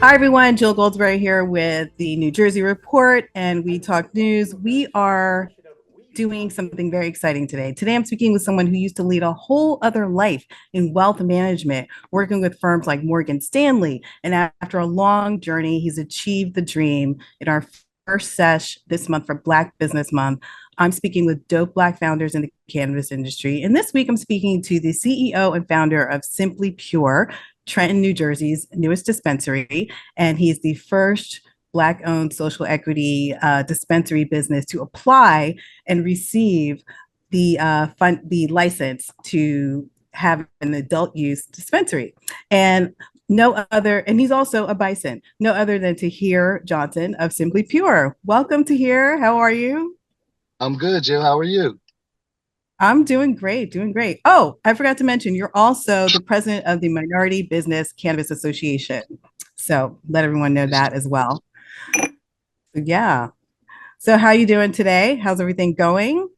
Hi, everyone. Jill Goldsberry here with the New Jersey Report, and we talk news. We are doing something very exciting today. Today, I'm speaking with someone who used to lead a whole other life in wealth management, working with firms like Morgan Stanley. And after a long journey, he's achieved the dream. In our first sesh this month for Black Business Month, I'm speaking with dope Black founders in the cannabis industry. And this week, I'm speaking to the CEO and founder of Simply Pure, Trenton, New Jersey's newest dispensary. And he's the first Black owned social equity dispensary business to apply and receive the license to have an adult use dispensary. And no other, and he's also a bison, no other than Tahir Johnson of Simply Pure. Welcome, Tahir. How are you? I'm good, Jill. How are you? I'm doing great, doing great. Oh, I forgot to mention, you're also the president of the Minority Business Cannabis Association. So let everyone know Yes. that as well. Yeah. So how you doing today? How's everything going?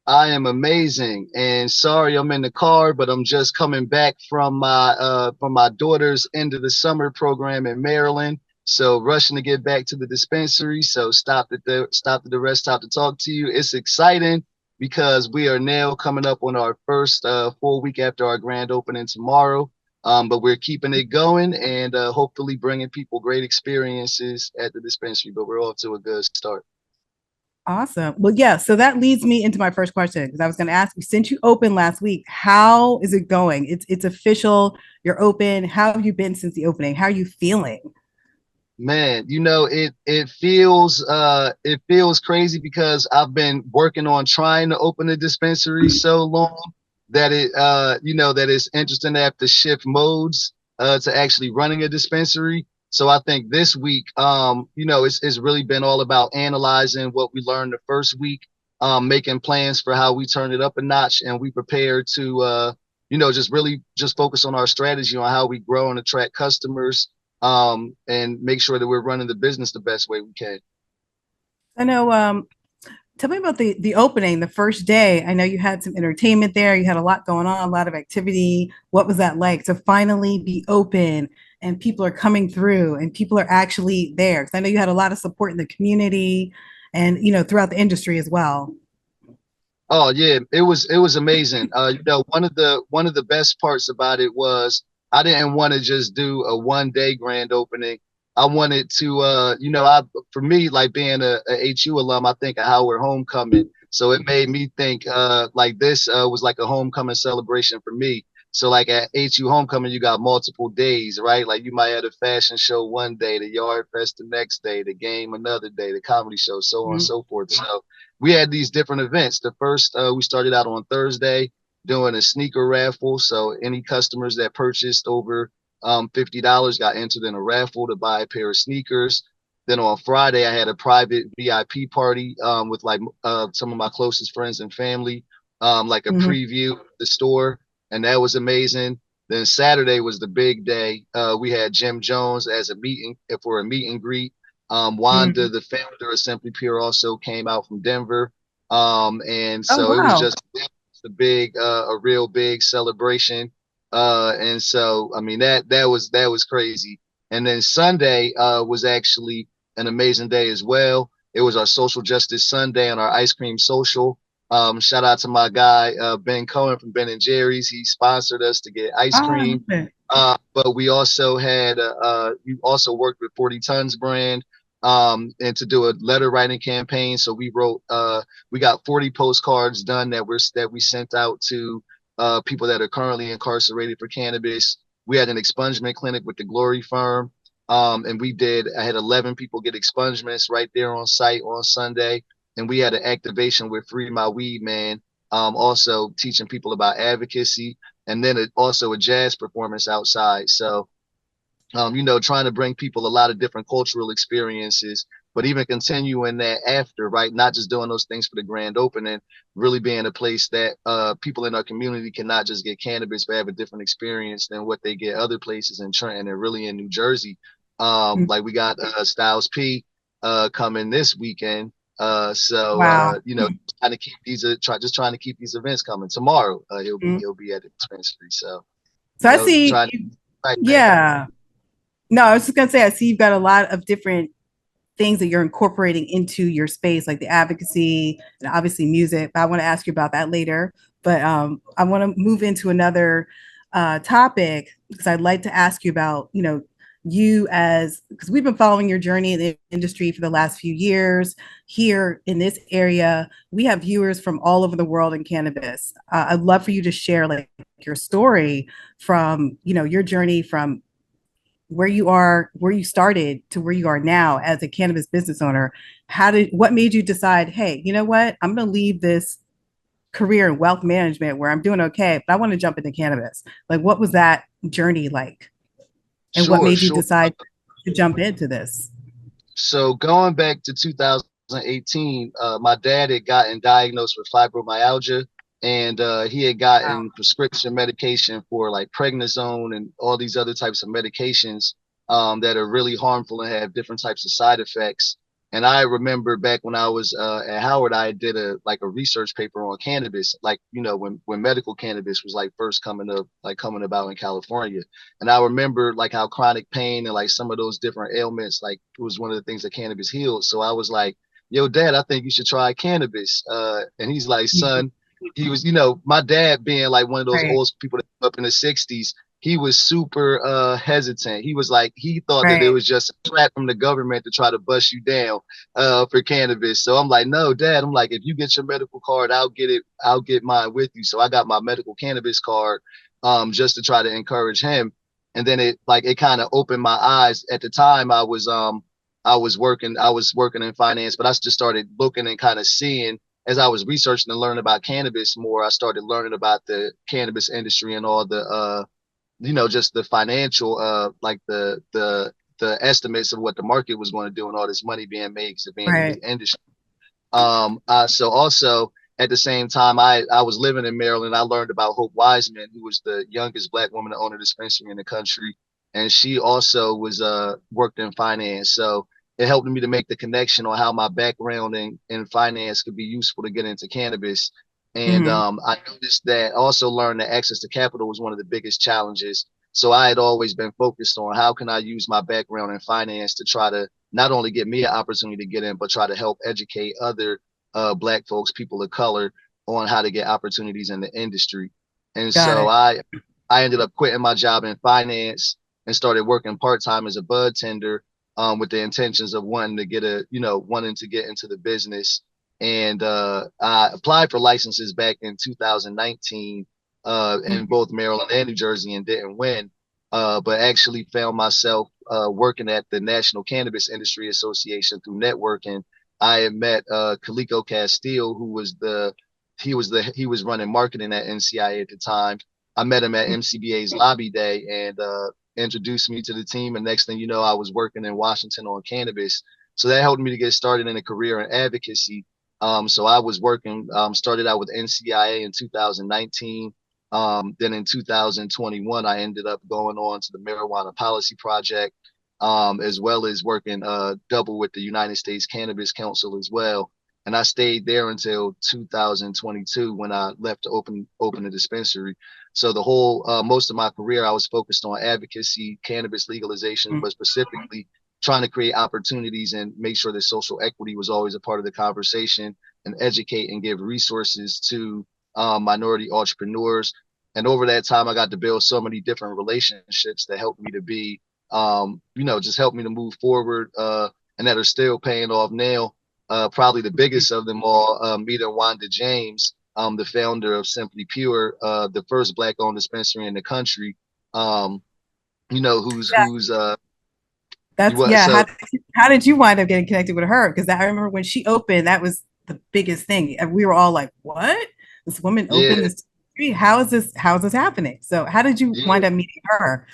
I am amazing. And sorry I'm in the car, but I'm just coming back from my daughter's end of the summer program in Maryland. So rushing to get back to the dispensary. So stopped at the rest stop to talk to you. It's exciting because we are now coming up on our first full week after our grand opening tomorrow. But we're keeping it going and hopefully bringing people great experiences at the dispensary. But we're off to a good start. Awesome. Well, yeah. So that leads me into my first question because I was going to ask you, since you opened last week, how is it going? It's official. You're open. How have you been since the opening? How are you feeling? Man, it feels crazy because I've been working on trying to open a dispensary so long that that it's interesting to have to shift modes to actually running a dispensary. So I think this week it's really been all about analyzing what we learned the first week, making plans for how we turn it up a notch, and we prepare to just really just focus on our strategy on how we grow and attract customers, and make sure that we're running the business the best way we can. I know. Tell me about the opening, the first day. I know you had some entertainment there. You had a lot going on, a lot of activity. What was that like to finally be open and people are coming through and people are actually there? Because I know you had a lot of support in the community and throughout the industry as well. Oh yeah, it was amazing. One of the best parts about it was I didn't want to just do a 1 day grand opening. I wanted to, I for me, like being a HU alum, I think of Howard homecoming. So it made me think like this was like a homecoming celebration for me. So like at HU homecoming, you got multiple days, right? Like you might have a fashion show 1 day, the yard fest the next day, the game another day, the comedy show, so on and Mhm. so forth. So we had these different events. The first, we started out on Thursday doing a sneaker raffle. So any customers that purchased over $50 got entered in a raffle to buy a pair of sneakers. Then on Friday, I had a private VIP party with like some of my closest friends and family, like a Mhm. preview of the store, and that was amazing. Then Saturday was the big day. We had Jim Jones as a meeting for a meet and greet. Wanda, Mhm. the founder of Simply Pure, also came out from Denver. And Oh, so it was wow. just a real big celebration. And so, I mean, that was crazy. And then Sunday was actually an amazing day as well. It was our social justice Sunday on our ice cream social. Shout out to my guy Ben Cohen from Ben and Jerry's. He sponsored us to get Oh, ice I love cream. it. But we also worked with 40 Tons brand, and to do a letter writing campaign. So we got 40 postcards done that we sent out to people that are currently incarcerated for cannabis. We had an expungement clinic with the Glory Firm. And I had 11 people get expungements right there on site on Sunday. And we had an activation with Free My Weed Man, also teaching people about advocacy, and then also a jazz performance outside. So trying to bring people a lot of different cultural experiences, but even continuing that after, right? Not just doing those things for the grand opening, really being a place that people in our community can not just get cannabis, but have a different experience than what they get other places in Trenton and really in New Jersey. Mhm. Like we got Styles P coming this weekend. Wow. Trying to keep trying to keep these events coming. Tomorrow, he'll be Mhm. he'll be at the dispensary. So, So I see trying to you, right, man. yeah. No, I was just gonna say, I see you've got a lot of different things that you're incorporating into your space, like the advocacy and obviously music. But I want to ask you about that later. But I want to move into another topic because I'd like to ask you about, you as because we've been following your journey in the industry for the last few years here in this area. We have viewers from all over the world in cannabis. I'd love for you to share like your story from, your journey from where you are, where you started to where you are now as a cannabis business owner. What made you decide, hey, you know what? I'm going to leave this career in wealth management where I'm doing okay, but I want to jump into cannabis. Like, what was that journey like? And what Sure, made you sure. decide to jump into this? So going back to 2018, my dad had gotten diagnosed with fibromyalgia, and he had Wow. gotten prescription medication for like prednisone and all these other types of medications that are really harmful and have different types of side effects. And I remember back when I was at Howard, I did a research paper on cannabis, like when medical cannabis was like first coming about in California. And I remember like how chronic pain and like some of those different ailments, like it was one of the things that cannabis healed. So I was like, yo, dad, I think you should try cannabis. And he's like, son, he was, my dad being like one of those Right, old people that up in the 60s, he was super hesitant. He was like, he thought that it right. was just a trap from the government to try to bust you down for cannabis. So I'm like, no, dad, I'm like, if you get your medical card, I'll get mine with you. So I got my medical cannabis card just to try to encourage him. And then it kind of opened my eyes. At the time I was working in finance, but I just started looking and kind of seeing as I was researching and learning about cannabis more. I started learning about the cannabis industry and all the just the financial like the estimates of what the market was going to do and all this money being made because of being in Right. the industry. So also at the same time, I was living in Maryland. I learned about Hope Wiseman, who was the youngest Black woman to own a dispensary in the country, and she also was worked in finance. So it helped me to make the connection on how my background in finance could be useful to get into cannabis. And Mm-hmm. I noticed that also learned that access to capital was one of the biggest challenges. So I had always been focused on how can I use my background in finance to try to not only get me an opportunity to get in, but try to help educate other Black folks, people of color, on how to get opportunities in the industry. And Got so it. I ended up quitting my job in finance and started working part time as a bud tender with the intentions of wanting to get into the business. And I applied for licenses back in 2019 in Mhm. both Maryland and New Jersey and didn't win. But actually found myself working at the National Cannabis Industry Association through networking. I had met Calico Castile, he was running marketing at NCIA at the time. I met him at MCBA's lobby day and introduced me to the team. And next thing you know, I was working in Washington on cannabis. So that helped me to get started in a career in advocacy. So I was working, started out with NCIA in 2019. Then in 2021, I ended up going on to the Marijuana Policy Project, as well as working double with the United States Cannabis Council as well. And I stayed there until 2022 when I left to open the dispensary. So the whole most of my career, I was focused on advocacy, cannabis legalization, but specifically trying to create opportunities and make sure that social equity was always a part of the conversation and educate and give resources to minority entrepreneurs. And over that time, I got to build so many different relationships that helped me to be, just helped me to move forward and that are still paying off now. Probably the biggest of them all, meeting Wanda James, the founder of Simply Pure, the first Black-owned dispensary in the country. Um, who's you That's what? yeah. So How did you wind up getting connected with her? Because I remember when she opened, that was the biggest thing. And we were all like, "What? This woman opened yeah, this? How is this? How is this happening?" So, how did you yeah. wind up meeting her?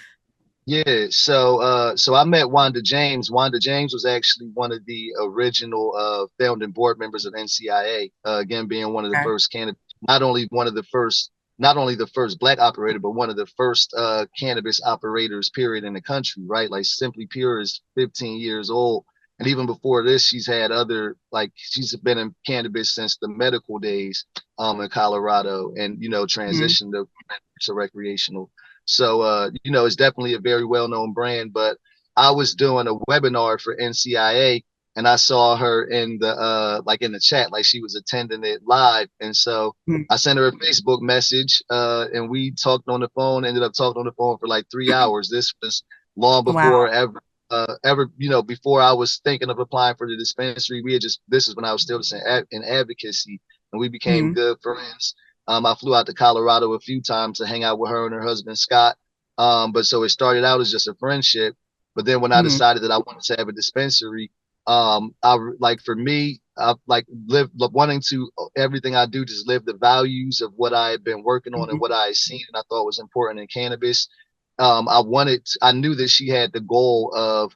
Yeah, so I met Wanda James. Wanda James was actually one of the original founding board members of NCIA. Again, being one of the Okay. first cannabis, not only one of the first, not only the first Black operator, but one of the first cannabis operators, period, in the country. Right, like Simply Pure is 15 years old, and even before this, she's been in cannabis since the medical days, in Colorado, and Mhm. transitioned to recreational. So it's definitely a very well known brand. But I was doing a webinar for NCIA, and I saw her in the like in the chat, like she was attending it live. And so Mm. I sent her a Facebook message, and we talked on the phone, ended up talking on the phone for like 3 hours. This was long before Wow. ever, before I was thinking of applying for the dispensary. This is when I was still in advocacy, and we became Mm. good friends. I flew out to Colorado a few times to hang out with her and her husband, Scott. But so it started out as just a friendship. But then when I Mm. decided that I wanted to have a dispensary, I like for me, I like wanting to everything I do, just live the values of what I had been working on and Mm. what I had seen and I thought was important in cannabis. I knew that she had the goal of,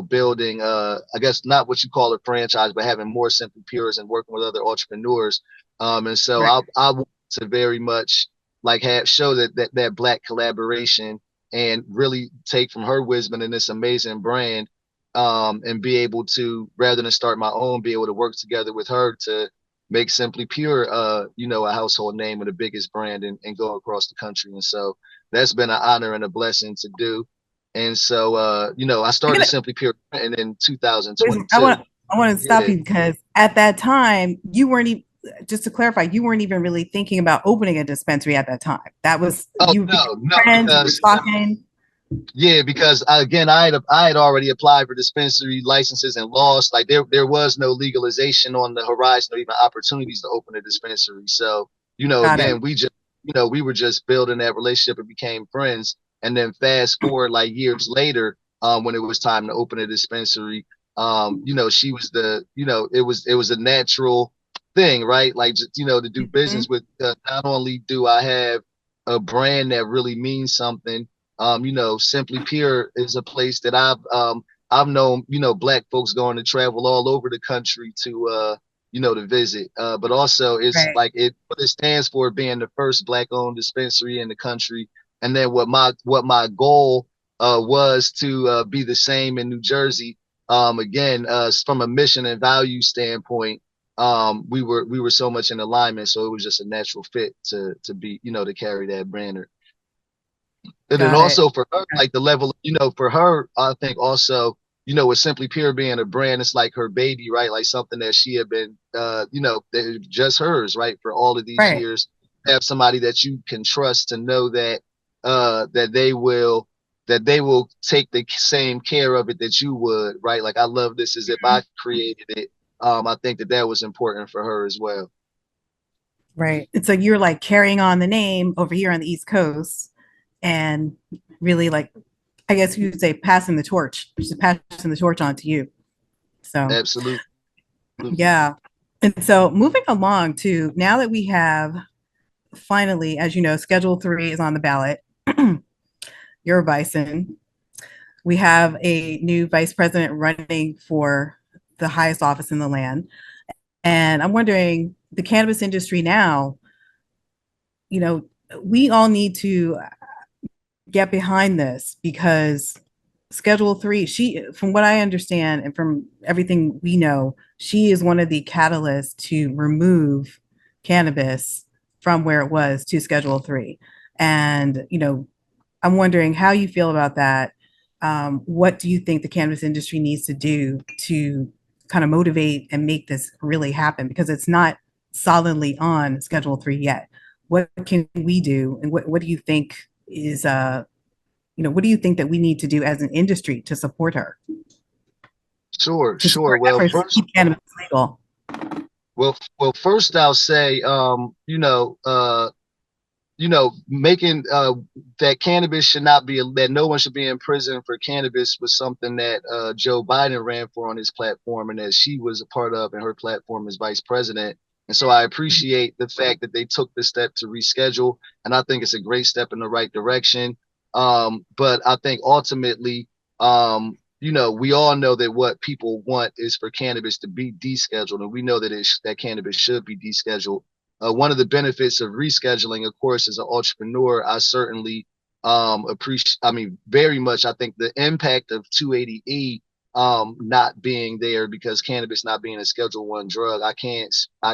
building, I guess not what you call a franchise, but having more Simply Pures and working with other entrepreneurs. And so Right. I want to very much like show that Black collaboration and really take from her wisdom in this amazing brand, and be able to, rather than start my own, be able to work together with her to make Simply Pure, a household name and the biggest brand and go across the country. And so that's been an honor and a blessing to do. And so, I I started gotta, Simply Pure in listen, 2022. I want to stop Yeah. you because at that time you weren't even, just to clarify, you weren't even really thinking about opening a dispensary at that time. That was, Oh you became no, no, friends, you were because talking. yeah, because again, I had already applied for dispensary licenses and lost. Like there was no legalization on the horizon or even opportunities to open a dispensary. So Got it. again, we were just building that relationship and became friends. And then fast forward like years later, when it was time to open a dispensary, she was it was a natural thing, right? Like just to do Mhm. business with. Not only do I have a brand that really means something. Simply Pure is a place that I've known, Black folks going to travel all over the country to visit. But also it's Right. like what it stands for, being the first Black owned dispensary in the country. And then what my goal was to be the same in New Jersey. Again, from a mission and value standpoint, we were so much in alignment, so it was just a natural fit to be, to carry that banner. And then Got it. also for her, like the level, for her, I think also, with Simply Pure being a brand, it's like her baby, right? Like something that she had been, just hers, right? For all of these Right. years, have somebody that you can trust to know that, that they will take the same care of it that you would, right? Like I love this as if I created it. I think that was important for her as well. Right. And so you're like carrying on the name over here on the East Coast and really like, I guess you'd say passing the torch, just passing the torch on to you. So, Absolutely. yeah. And so moving along to now that we have finally, as you know, Schedule 3 is on the ballot. You're a bison. We have a new vice president running for the highest office in the land. And I'm wondering, the cannabis industry now, you know, we all need to get behind this because Schedule 3, she, from what I understand and from everything we know, she is one of the catalysts to remove cannabis from where it was to Schedule 3. And, I'm wondering how you feel about that. What do you think the cannabis industry needs to do to kind of motivate and make this really happen? Because it's not solidly on Schedule 3 yet. What can we do? And what do you think is, what do you think that we need to do as an industry to support her, Sure, to sure. support Well, efforts to first, keep cannabis legal? first I'll say, making that cannabis should not be that no one should be in prison for cannabis was something that Joe Biden ran for on his platform and that she was a part of in her platform as vice president. And so I appreciate the fact that they took the step to reschedule, and I think it's a great step in the right direction. But I think ultimately, we all know that what people want is for cannabis to be descheduled, and we know that cannabis should be descheduled. One of the benefits of rescheduling, of course, as an entrepreneur, I certainly appreciate. I mean, very much. I think the impact of 280E not being there because cannabis not being a Schedule 1 drug, I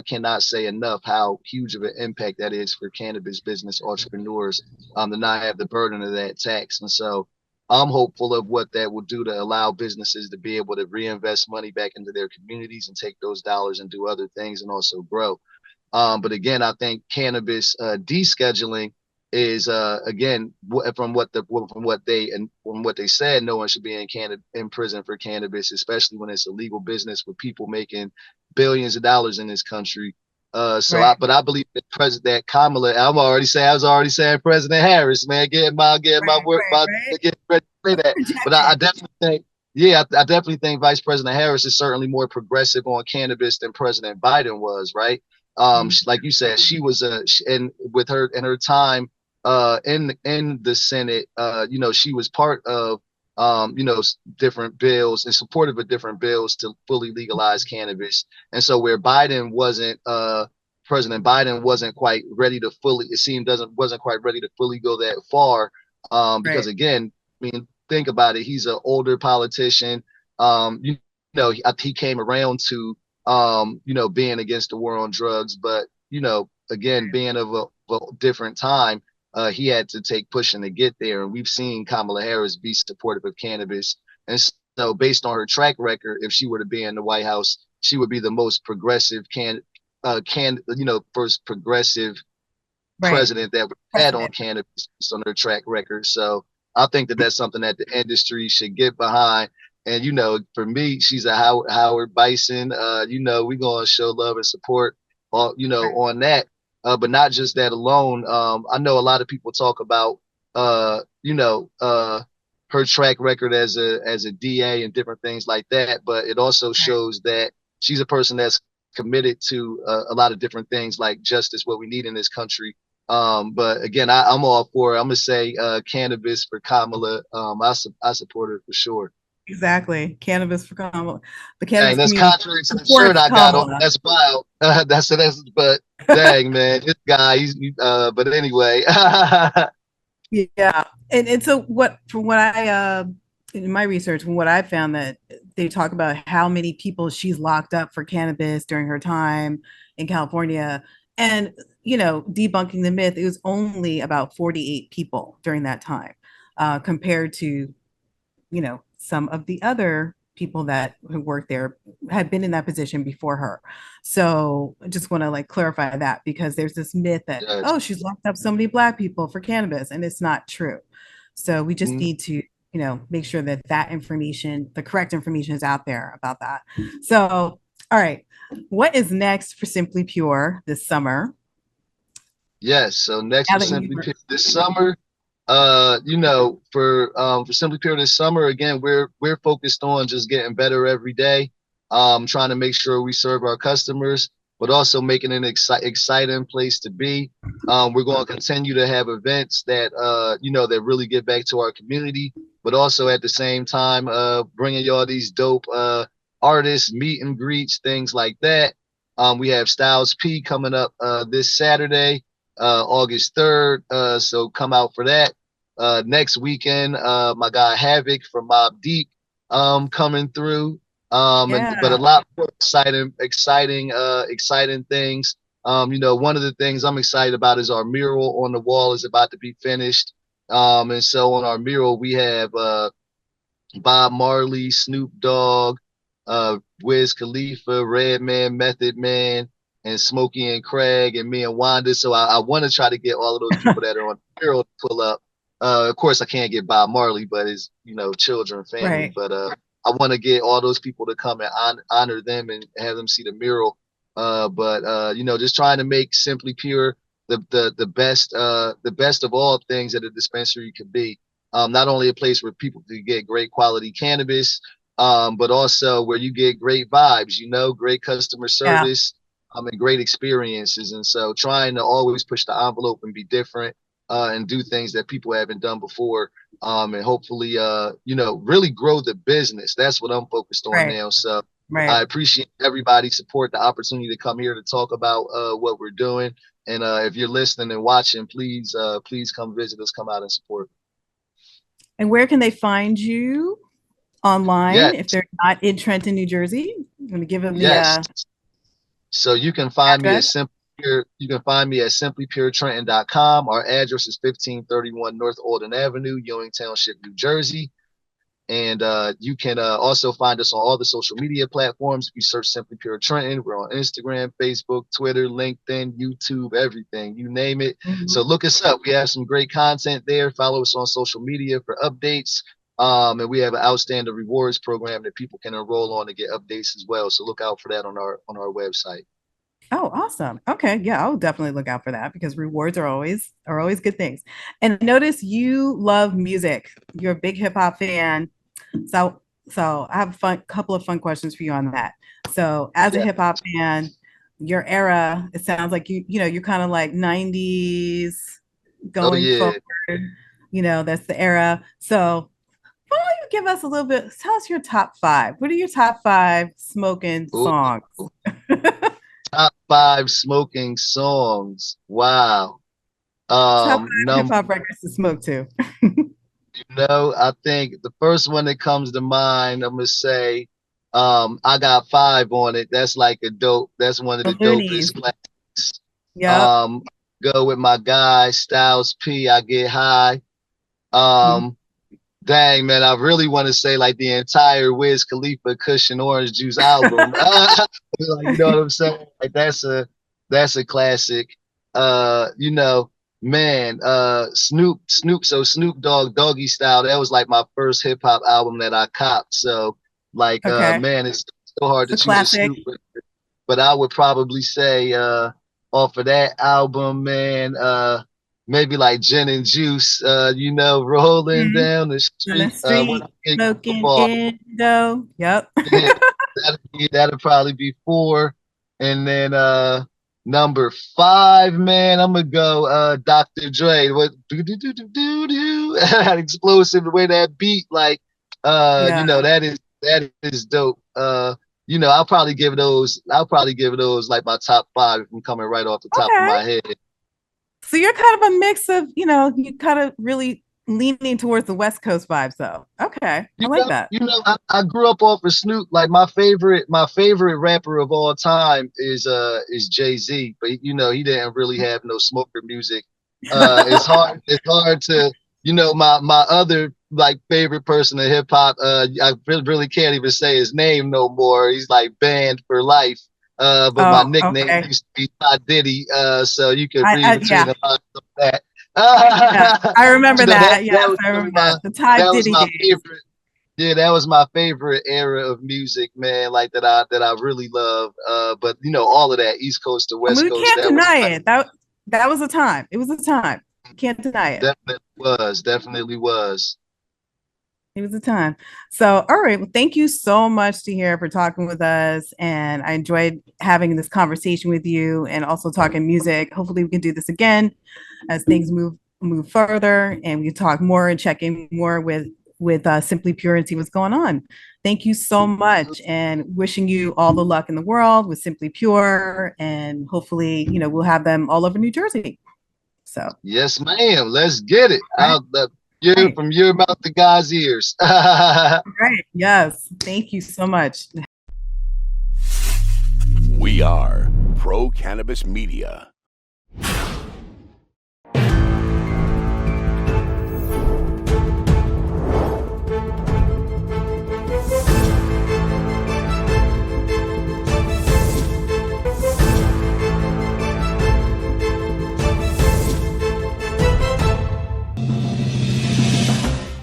cannot say enough how huge of an impact that is for cannabis business entrepreneurs to not have the burden of that tax. And so I'm hopeful of what that will do to allow businesses to be able to reinvest money back into their communities and take those dollars and do other things and also grow. But again, I think cannabis descheduling is again from what they said, no one should be in prison for cannabis, especially when it's a legal business with people making billions of dollars in this country. Right. But I believe that President Kamala, I was already saying President Harris, man, getting my Right. work, Right. my Right. getting ready to say that. But I Projecting. definitely think, yeah, I definitely think Vice President Harris is certainly more progressive on cannabis than President Biden was, right? Mhm. Like you said, she was in with her in her time in the Senate, she was part of different bills and supportive of different bills to fully legalize cannabis. And so where Biden wasn't President Biden wasn't quite ready to fully, it seemed doesn't wasn't quite ready to fully go that far. Because Right. again, I mean, think about it, he's an older politician. He came around to being against the war on drugs, but again, being of a different time, he had to take pushing to get there. And we've seen Kamala Harris be supportive of cannabis. And so, based on her track record, if she were to be in the White House, she would be the most progressive first progressive Right. president that we had on President. cannabis based on their track record. So I think that that's something that the industry should get behind. And for me, she's a Howard Bison. We're gonna show love and support, Right. on that. But not just that alone. I know a lot of people talk about, uh, you know, uh, her track record as a DA and different things like that. But it also Right. shows that she's a person that's committed to a lot of different things like justice, what we need in this country. But again, I'm all for it. I'm gonna say cannabis for Kamala. I support her for sure. Exactly. Cannabis for Kamala. The Dang, cannabis that's community contrary to the shirt supports I got on. Kamala. That's wild. But dang, man, this guy. But anyway, Yeah. And so what from what I in my research, from what I found that they talk about how many people she's locked up for cannabis during her time in California. And debunking the myth, it was only about 48 people during that time, compared to some of the other people that who worked there had been in that position before her. So I just want to like clarify that because there's this myth that, yes. oh, she's locked up so many Black people for cannabis, and it's not true. So we just Mhm. need to, make sure that that information, the correct information is out there about that. So, all right, what is next for Simply Pure this summer? Yes. So next Now for that Simply you're Pure this summer, for Simply Pure this summer, again, we're focused on just getting better every day. Trying to make sure we serve our customers, but also making an exciting place to be. We're going to continue to have events that really give back to our community, but also at the same time, bringing y'all these dope artists, meet and greets, things like that. We have Styles P coming up this Saturday, August 3rd. So come out for that. Next weekend, my guy Havoc from Mob Deep coming through. But a yeah, lot more exciting things. One of the things I'm excited about is our mural on the wall is about to be finished. And so on our mural, we have Bob Marley, Snoop Dogg, Wiz Khalifa, Redman, Method Man, and Smokey and Craig, and me and Wanda. So I want to try to get all of those people that are on the mural to pull up. Of course, I can't get Bob Marley, but his children, family. right. But I want to get all those people to come and honor them and have them see the mural. But just trying to make Simply Pure the best of all things that a dispensary could be. Not only a place where people can get great quality cannabis, but also where you get great vibes, great customer Yeah, service, and great experiences. And so trying to always push the envelope and be different, and do things that people haven't done before. And hopefully, really grow the business. That's what I'm focused on right, now. So I right. appreciate everybody's support, the opportunity to come here to talk about what we're doing. And if you're listening and watching, please come visit us, come out and support. And where can they find you online Yes, if they're not in Trenton, New Jersey? I'm going to give them the yes. So you can find me at address. You can find me at simplypuretrenton.com. Our address is 1531 North Alden Avenue, Ewing Township, New Jersey. And you can also find us on all the social media platforms. If you search Simply Pure Trenton, we're on Instagram, Facebook, Twitter, LinkedIn, YouTube, everything, you name it. Mm-hmm. So look us up. We have some great content there. Follow us on social media for updates. And we have an outstanding rewards program that people can enroll on to get updates as well. So look out for that on our website. Oh, awesome. Okay. Yeah, I'll definitely look out for that because rewards are always good things. And notice you love music. You're a big hip hop fan. So I have a couple of fun questions for you on that. So as a hip hop fan, your era, it sounds like you're kind of like 90s going forward. That's the era. So why don't you give us a little bit, tell us your top 5. What are your top 5 smoking songs? Top 5 smoking songs. Wow. Top 5 hip hop records to smoke to. I think the first one that comes to mind, I'm gonna say, I Got 5 on it. That's like that's one of the dopest classics. Yeah. Go with my guy Styles P, I Get High. Dang, man, I really want to say like the entire Wiz Khalifa Cushion Orange Juice album. You know what I'm saying? Like that's a classic. Man, Snoop Dogg, Doggy Style, that was like my first hip hop album that I copped. So like man, it's so hard to choose a Snoop record. But I would probably say off of that album, man, maybe like Gin and Juice, rolling down the street, smoking Indo. Yep. That'll probably be 4. And then number 5, man, I'm gonna go Dr. Dre. What that explosive, the way that beat, like that is dope. I'll probably give those like my top 5 if I'm coming right off the top of my head. So you're kind of a mix of, you kind of really leaning towards the West Coast vibes, though. Okay, I like that. I grew up off of Snoop. Like my favorite rapper of all time is Jay-Z, but he didn't really have no smoker music. It's hard to my other like favorite person in hip hop. I really can't even say his name no more. He's like banned for life. But my nickname used to be Todd Diddy. So you can read between the lines of that. I remember that. I remember that. The Todd Diddy days. That was my favorite era of music, man. Like that I really love. But all of that East Coast to West Coast. We can't deny it. That was a time. It was a time. Can't deny it. Definitely was. It was a time. So, all right. Well, thank you so much, Tahir, for talking with us. And I enjoyed having this conversation with you and also talking music. Hopefully we can do this again as things move further and we can talk more and check in more with Simply Pure and see what's going on. Thank you so much and wishing you all the luck in the world with Simply Pure. And hopefully, we'll have them all over New Jersey. So yes, ma'am. Let's get it. From your mouth to God's ears. Right. Yes. Thank you so much. We are Pro Cannabis Media.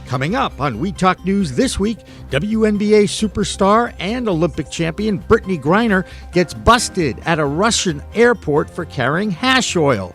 Coming up on We Talk News this week, WNBA superstar and Olympic champion Brittany Griner gets busted at a Russian airport for carrying hash oil.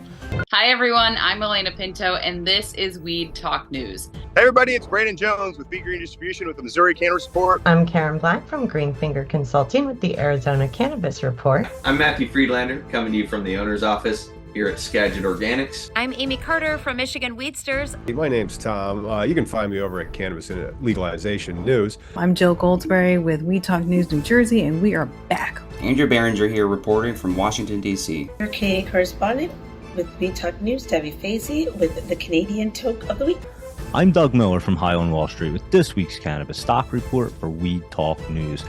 Hi, everyone. I'm Elena Pinto, and this is Weed Talk News. Hey, everybody. It's Brandon Jones with Big Green Distribution with the Missouri Cannabis Report. I'm Karen Black from Greenfinger Consulting with the Arizona Cannabis Report. I'm Matthew Friedlander, coming to you from the owner's office here at Skagit Organics. I'm Amy Carter from Michigan Weedsters. My name's Tom. You can find me over at Cannabis and Legalization News. I'm Jill Goldsberry with We Talk News New Jersey, and we are back. Andrew Behringer here reporting from Washington, D.C. Our Canadian correspondent with We Talk News, Debbie Fazy with the Canadian Toke of the Week. I'm Doug Miller from High on Wall Street with this week's Cannabis Stock Report for We Talk News.